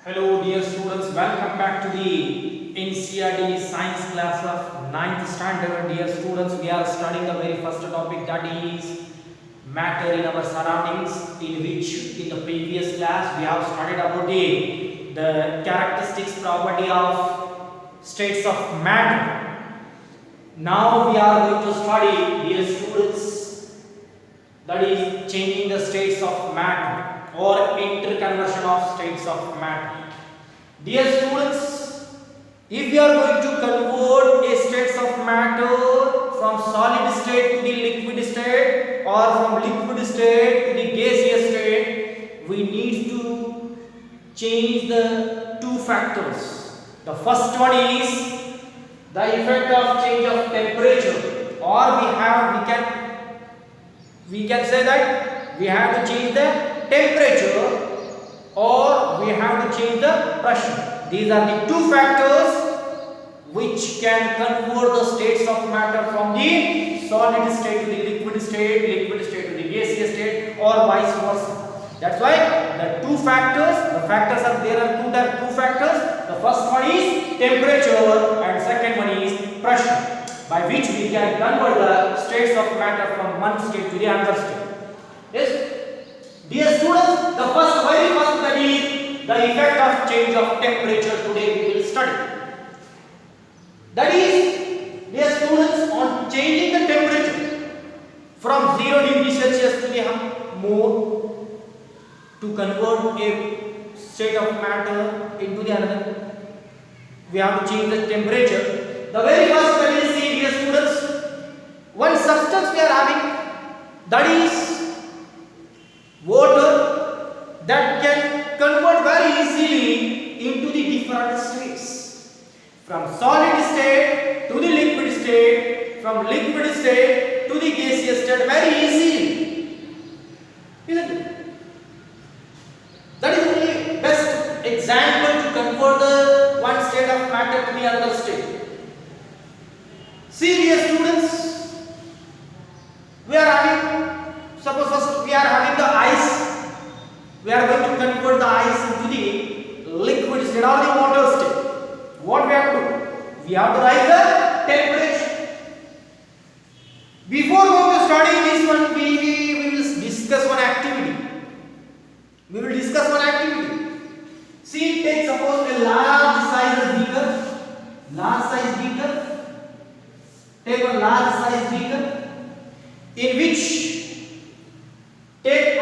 Hello dear students, welcome back to the NCERT science class of 9th standard. Dear students, we are studying the very first topic, that is matter in our surroundings, in which in the previous class we have studied about the characteristics property of states of matter. Now we are going to study, dear students, that is changing the states of matter or interconversion of states of matter. Dear students, if we are going to convert a states of matter from solid state to the liquid state or from liquid state to the gaseous state, we need to change the two factors. The first one is the effect of change of temperature, or we can say that we have to change the temperature or we have to change the pressure. These are the two factors which can convert the states of matter from the solid state to the liquid state to the gaseous state, or vice versa. That's why the factors are two factors. The first one is temperature and second one is pressure, by which we can convert the states of matter from one state to the other state. Yes? Dear students, the very first that is the effect of change of temperature. Today we will study. That is, dear students, on changing the temperature from 0 degrees Celsius to the more, to convert a state of matter into the another, we have to change the temperature. The very first that is, see, dear students, one substance we are having, that is water, that can convert very easily into the different states, from solid state to the liquid state, from liquid state to the gaseous state, very easily, isn't it? That is the best example to convert the one state of matter to the other state. See, dear students, we are having, suppose first we are having the ice. We are going to convert the ice into the liquid state or the water state. What we have to do? We have to rise the temperature. Before going to study this one, we will discuss one activity. See, take suppose a large size beaker. Take a large size beaker in which take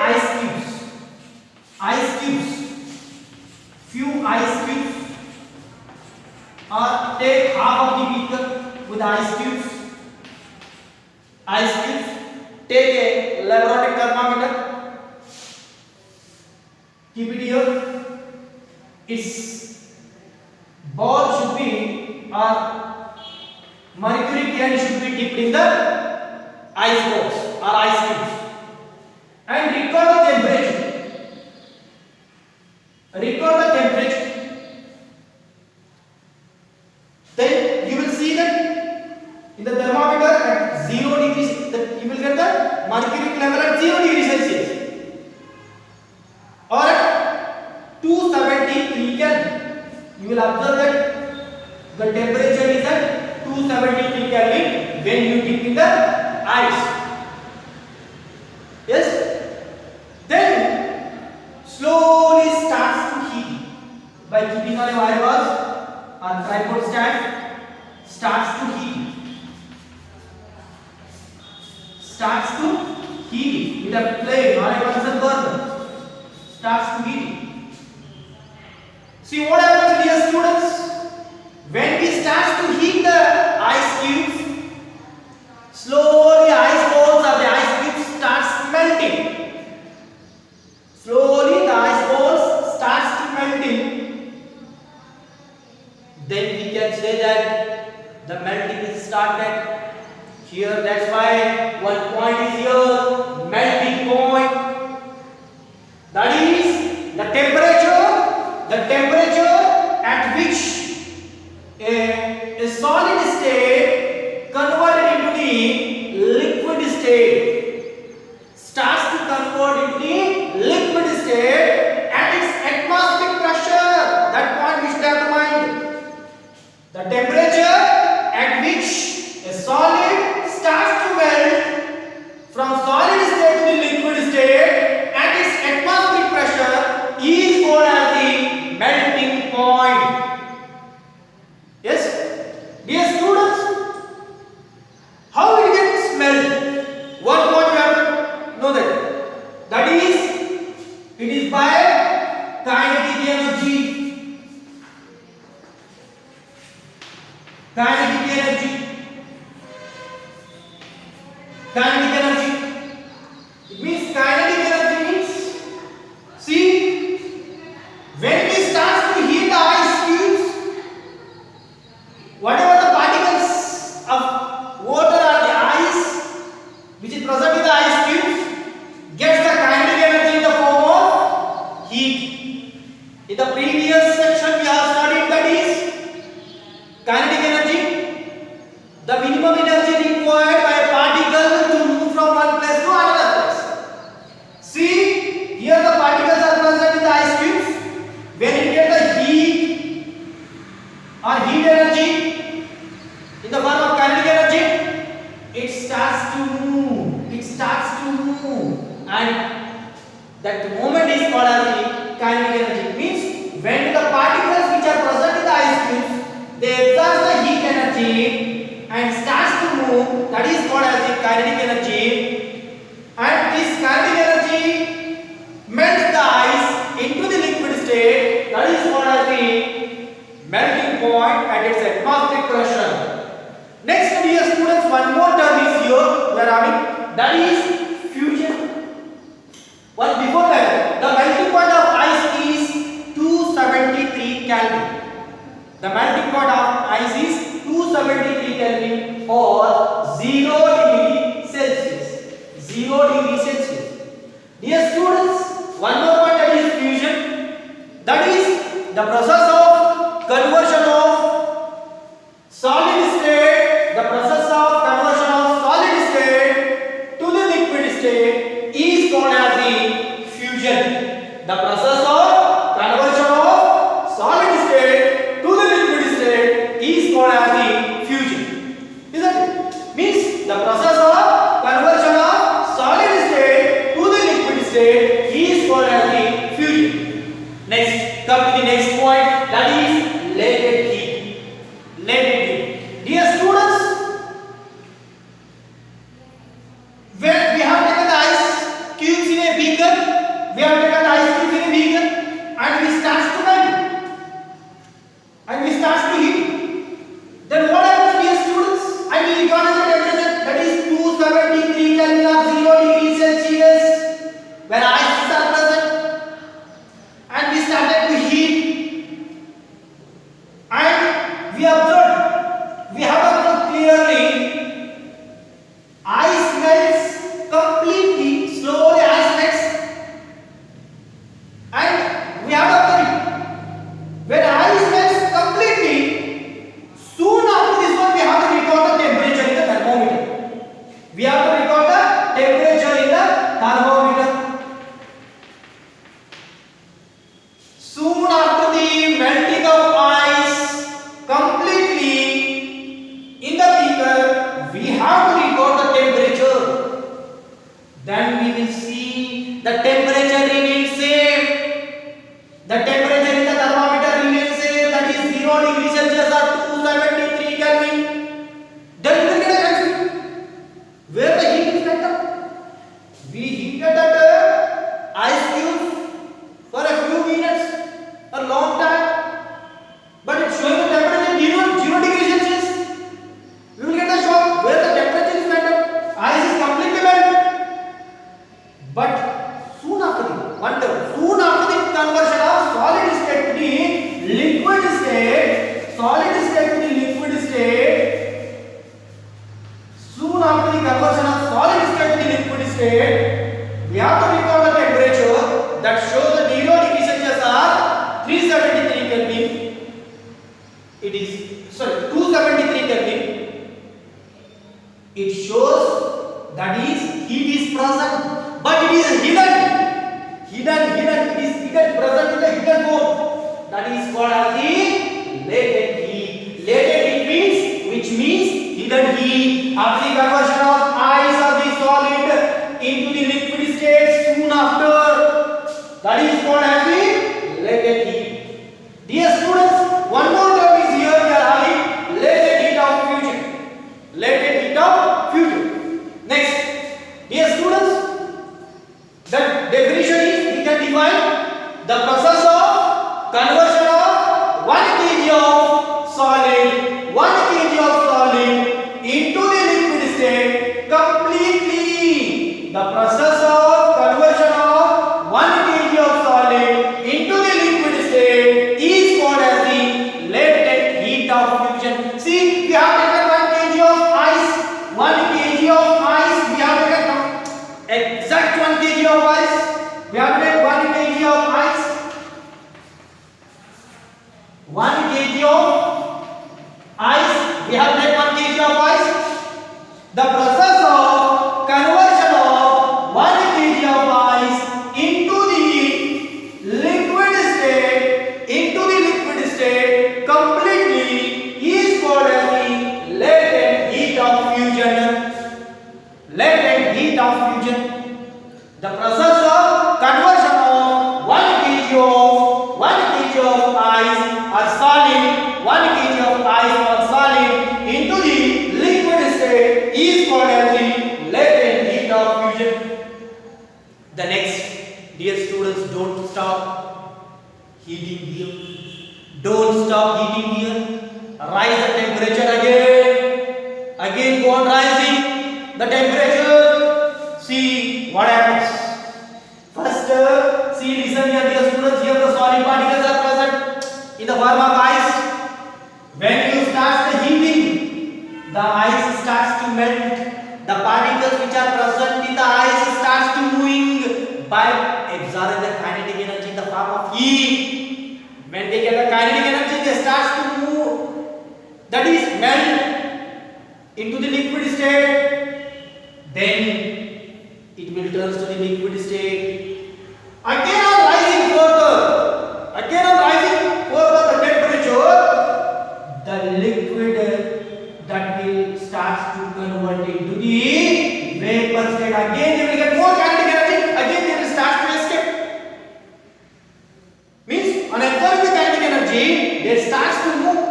few ice cubes, or take half of the beaker with ice cubes. Take a laboratory thermometer, keep it here. Its ball should be, or mercury can should be dipped in the ice balls or ice cubes, and record the temperature. Then you will see that in the thermometer at 0 degrees, that you will get the mercury level at 0 degrees Celsius, or at 273 Kelvin. You will observe that the temperature is at 273 Kelvin when you dip in the ice. Yes? Then slowly starts to heat by keeping on a wire bars or tripod stand. Starts to heat with a flame or a Bunsen burner. Starts to heat. See what happens, dear students? When we start to heat the ice cubes, slowly ice balls or the ice cubes starts melting. Slowly the ice balls starts melting. Then we can say that the melting is started here. That's why one point is here, melting point. That is the temperature at which a solid state converted into the liquid state starts to convert into the liquid state at its atmospheric pressure. and that moment is called as the kinetic energy. Means when the particles which are present in the ice cubes, they exert the heat energy and starts to move, that is called as the kinetic energy, and this kinetic energy melts the ice into the liquid state, that is called as the melting point at its atmospheric pressure. Next, dear students, one more term is here we are having, that is fusion. But before that, the melting point of ice is 273 Kelvin. The melting point of ice is 273 Kelvin or 0 degree Celsius. 0 degree Celsius. Dear students, one more point, that is fusion. That is the process of conversion of solid state. The process of conversion of solid state to the liquid state is called as the fusion. The process of conversion of solid state to the liquid state is called as the fusion. Isn't it? Means the process of conversion of solid state to the liquid state is called as the fusion. Next, come to the next point, that is latent heat. Latent heat. Dear students, when we have taken the ice cubes in a beaker, we have taken the ice cubes in a beaker and we start to melt and we start to heat. Then what happens, dear students? I will record the temperature, that is 273 Kelvin or 0 degrees Celsius, where ice are present, and we started to heat, and we have observed clearly ice melts completely, slowly ice melts, and we have observed when ice melts completely, soon after this one we have to record the temperature in the thermometer. We have to record the temperature in the thermometer. Soon after the melting of ice completely in the beaker, we have to record the temperature. Then we will see the temperature remains same. The temperature in the thermometer remains same, that is 0 degrees Celsius or 273 Kelvin. Then we will get a confusion. Where the heat is pent up? We heated that ice cubes for a few minutes, a long time, but it's showing the temperature 0 degrees Celsius. We will get a shock where the temperature is pent up. Ice is completely melted. But soon after the conversion of solid state to the liquid state, soon after the conversion of solid state to the liquid state, we have to record the temperature that shows the 0 degrees Celsius or 373 Kelvin. It is 273 Kelvin. It shows that is heat is present, but it is hidden. It is hidden, present in the hidden form. That is called as the latent heat. Latent heat means, which means hidden heat. After the conversion of ice or the solid into the liquid state, soon after, that is called as the latent heat. Dear students, one more term is here. We are having latent heat of fusion. Latent heat of fusion. Next, dear students, the definition is, we can define the process of conversion of 1 kg of solid, 1 kg of solid into the liquid state completely. The process of conversion of 1 kg of solid into the liquid state is called as the latent heat of fusion. See, we have taken 1 kg of ice, 1 kg of ice, we have taken exact 1 kg of ice. We have taken 1 kg of ice The process of conversion of 1 kg of ice or solid, 1 kg of ice or solid into the liquid state is called as the latent heat of fusion. The next, dear students, don't stop heating here. Don't stop heating here. Rise the temperature again. Again go on rising the temperature. See what happens. First, see, listen here, dear students. Here the solid particles are present in the form of ice. When you start the heating, the ice starts to melt. The particles which are present in the ice starts to moving by absorbing the kinetic energy in the form of heat. When they get the kinetic energy, they start to move. That is melt into the liquid state. Then it will turn to the liquid state. Again on rising further. Again on rising further the temperature. The liquid that will start to convert into the vapor state. Again they will get more kinetic energy. Again they will start to escape. Means on absorbing the kinetic energy, they start to move.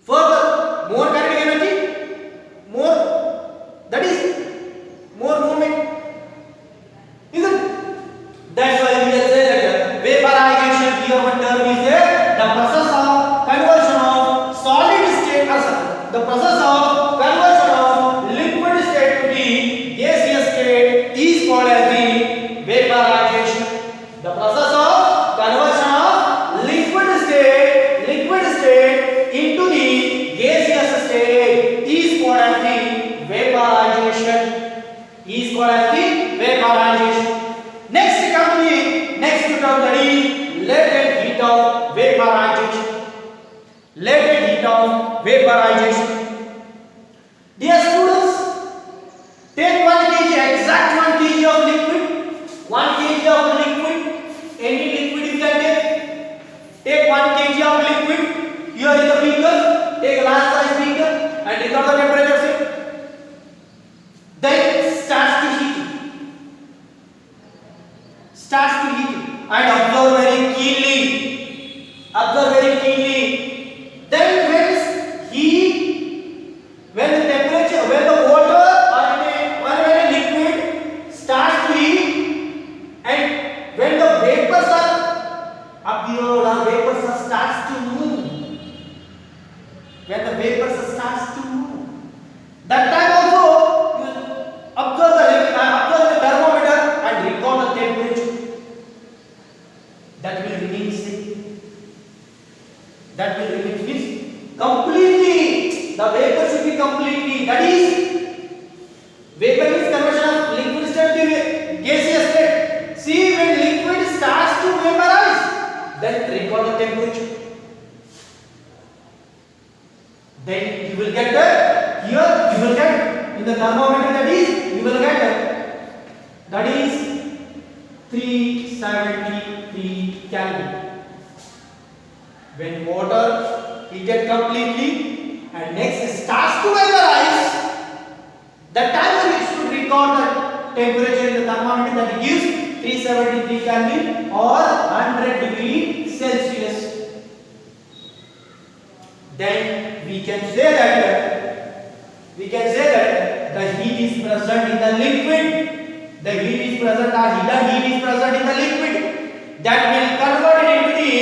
Further, more kinetic energy, more, that is more movement. Isn't? That's why we will say that vaporization here one term is the process of conversion of solid state, the process of conversion of liquid state to the gaseous state is called as the vaporization. The process of conversion of liquid state into the gaseous state is called as the vaporization. Next come to the next term, that is latent heat of vaporization. Latent heat of vaporization. Dear students, take 1 kg, exact 1 kg of liquid. 1 kg of liquid. Any liquid you can take. Take 1 kg of liquid. Here is the beaker. Take a large size beaker and record the temperature. Then starts to heat and observe very keenly. Then when the temperature, when the water or when a liquid starts to heat, and when the vapors are appeared or vapors starts to move, that time also you observe the thermometer and record the temperature. That will remain same. Means completely. The vapor should be completely. That is, vapor is conversion of liquid state to gaseous state. See, when liquid starts to vaporize, then record the temperature. Then you will get here you will get in the thermometer, that is 373 Kelvin. When water heated completely and next starts to vaporize, that time we should record the temperature in the thermometer, that gives 373 Kelvin or 100 degrees Celsius. Then we can say that the heat is present in the liquid. The heat is present, or hidden heat is present in the liquid, that will convert it into the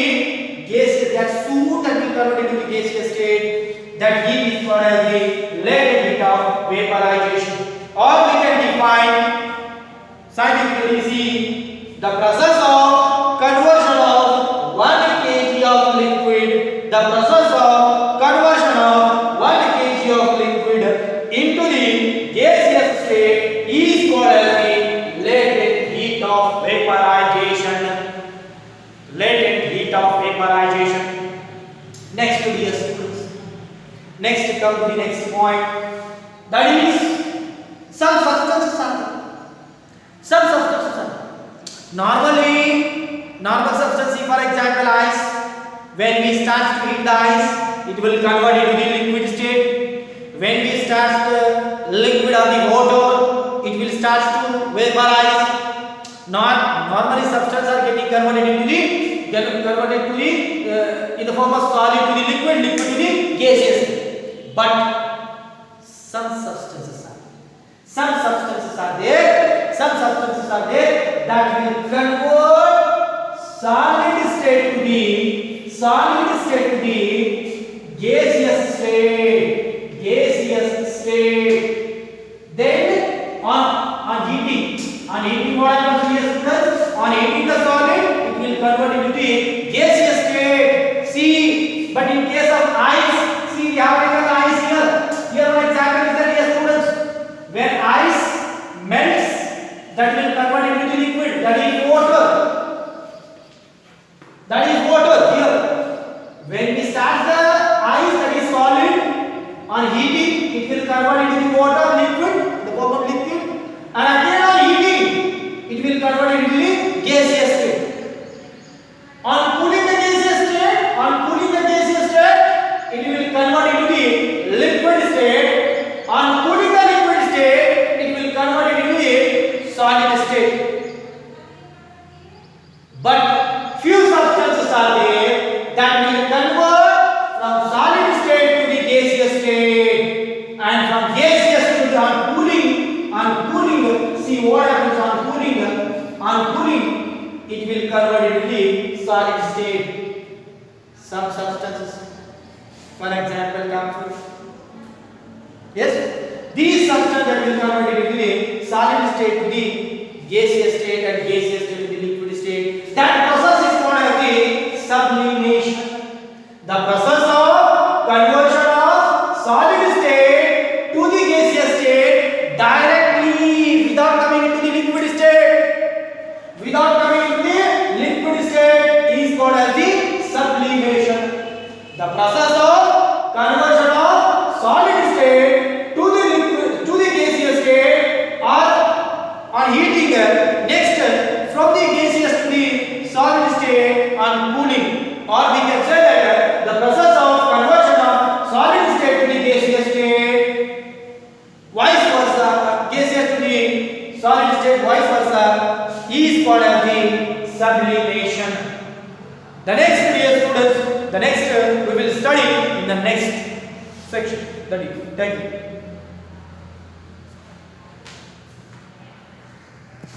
gaseous, that will convert it into the gaseous state. That heat is called as the latent heat of vaporization. Or we can define scientifically, see, the process of conversion of 1 kg of liquid, the process of conversion of 1 kg of liquid into the gaseous state is called as the latent heat of vaporization. Next to the students. Next come to the next point. That is some substances are. Normally, normal substance, for example, ice. When we start to heat the ice, it will convert into the liquid state. When we start the liquid or the water, it will start to make for ice. Normally substances are getting converted into the in the form of solid to the liquid, liquid to the gaseous. But some substances are there that will convert solid state to the gaseous state. Then on heating what happens to the students? On heating the solid, it will convert into the gaseous state. See, but in case of ice, see we have taken ice here. Here one example is that, dear students, when ice melts, that will convert into the liquid, that is water. Here. When we start the ice, that is solid, on heating, it will convert into the water, liquid, the form of liquid, and again on heating, it will convert into the gaseous state. On cooling the gaseous state, it will convert into the liquid state. On cooling the liquid state, it will convert into the solid state. But few substances are there that will convert from solid state to the gaseous state, and from gaseous to the on cooling, see what happens on cooling, it will convert into the solid state. Some substances, for example, camphor. Yes, these substances that will convert into the solid state to the gaseous state and gaseous state to the liquid state. That process is called as the sublimation. The process of conversion of solid state to the gaseous state directly, without coming into the liquid state. Is called as the sublimation. The process of conversion of solid state to the gaseous state, or on heating, next from the gaseous to the solid state on cooling, or we can say that the process of conversion of solid state to the gaseous state, vice versa, gaseous to the solid state, vice versa, is called as the sublimation. The next, dear students, we will study in the next section. That is, thank you.